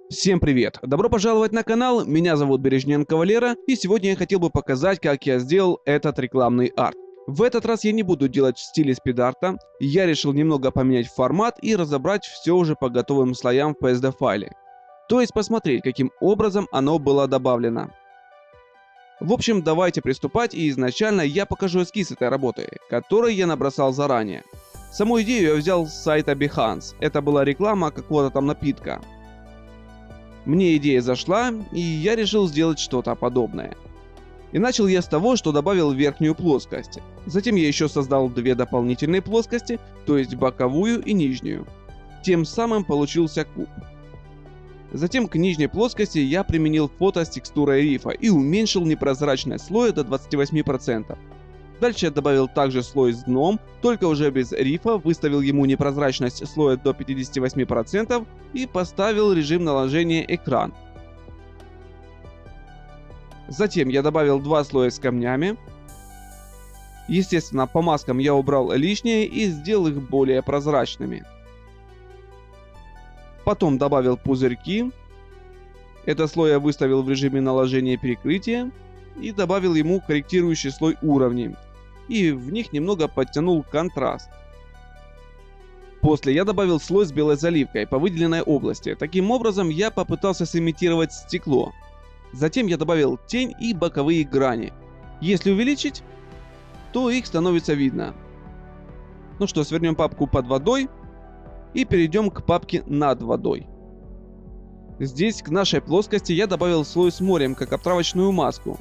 Всем привет! Добро пожаловать на канал, меня зовут Бережненко Валера, и сегодня я хотел бы показать, как я сделал этот рекламный арт. В этот раз я не буду делать в стиле спид-арта, я решил немного поменять формат и разобрать все уже по готовым слоям в PSD файле. То есть посмотреть, каким образом оно было добавлено. В общем, давайте приступать, и изначально я покажу эскиз этой работы, который я набросал заранее. Саму идею я взял с сайта Behance, это была реклама какого-то там напитка. Мне идея зашла, и я решил сделать что-то подобное. И начал я с того, что добавил верхнюю плоскость. Затем я еще создал две дополнительные плоскости, то есть боковую и нижнюю. Тем самым получился куб. Затем к нижней плоскости я применил фото с текстурой рифа и уменьшил непрозрачность слоя до 28%. Дальше я добавил также слой с дном, только уже без рифа, выставил ему непрозрачность слоя до 58% и поставил режим наложения экран. Затем я добавил два слоя с камнями. Естественно, по маскам я убрал лишнее и сделал их более прозрачными. Потом добавил пузырьки. Этот слой я выставил в режиме наложения перекрытия и добавил ему корректирующий слой уровней. И в них немного подтянул контраст. После я добавил слой с белой заливкой по выделенной области. Таким образом я попытался сымитировать стекло. Затем я добавил тень и боковые грани. Если увеличить, то их становится видно. Ну что, свернем папку под водой и перейдем к папке над водой. Здесь к нашей плоскости я добавил слой с морем как обтравочную маску.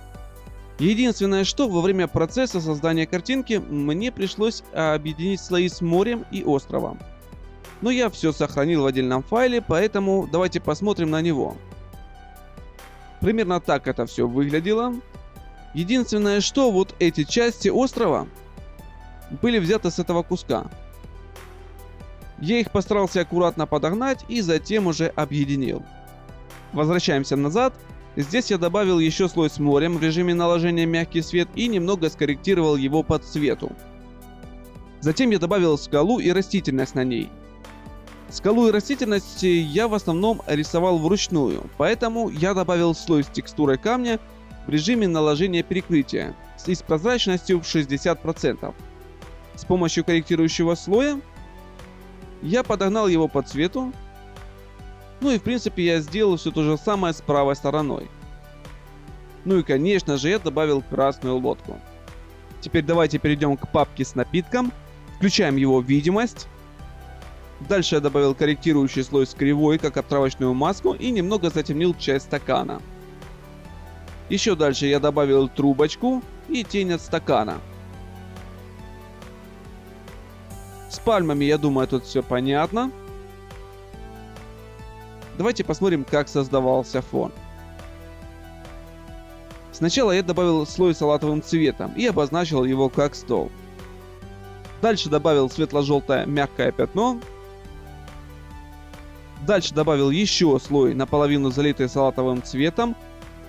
Единственное, что во время процесса создания картинки мне пришлось объединить слои с морем и островом. Но я все сохранил в отдельном файле, поэтому давайте посмотрим на него. Примерно так это все выглядело. Единственное, что вот эти части острова были взяты с этого куска. Я их постарался аккуратно подогнать и затем уже объединил. Возвращаемся назад. Здесь я добавил еще слой с морем в режиме наложения мягкий свет и немного скорректировал его по цвету. Затем я добавил скалу и растительность на ней. Скалу и растительность я в основном рисовал вручную, поэтому я добавил слой с текстурой камня в режиме наложения перекрытия и с прозрачностью в 60%. С помощью корректирующего слоя я подогнал его по цвету. Ну и в принципе я сделал все то же самое с правой стороной. Ну и конечно же я добавил красную лодку. Теперь давайте перейдем к папке с напитком. Включаем его видимость. Дальше я добавил корректирующий слой с кривой как обтравочную маску и немного затемнил часть стакана. Еще дальше я добавил трубочку и тень от стакана. С пальмами, я думаю, тут все понятно. Давайте посмотрим, как создавался фон. Сначала я добавил слой салатовым цветом и обозначил его как стол. Дальше добавил светло-желтое мягкое пятно. Дальше добавил еще слой, наполовину залитый салатовым цветом.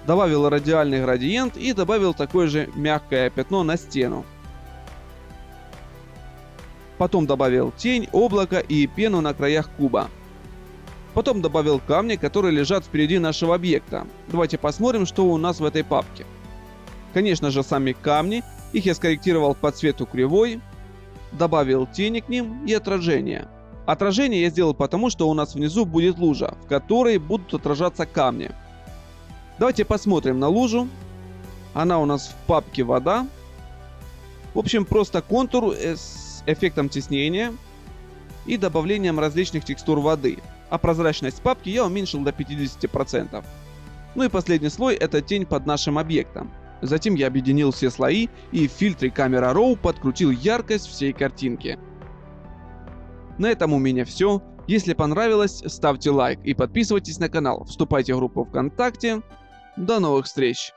Добавил радиальный градиент и добавил такое же мягкое пятно на стену. Потом добавил тень, облако и пену на краях куба. Потом добавил камни, которые лежат впереди нашего объекта. Давайте посмотрим, что у нас в этой папке. Конечно же, сами камни. Их я скорректировал по цвету кривой. Добавил тени к ним и отражение. Отражение я сделал потому, что у нас внизу будет лужа, в которой будут отражаться камни. Давайте посмотрим на лужу. Она у нас в папке вода. В общем, просто контур с эффектом теснения и добавлением различных текстур воды. А прозрачность папки я уменьшил до 50%. Ну и последний слой — это тень под нашим объектом. Затем я объединил все слои и в фильтре Camera Raw подкрутил яркость всей картинки. На этом у меня все. Если понравилось, ставьте лайк и подписывайтесь на канал. Вступайте в группу ВКонтакте. До новых встреч!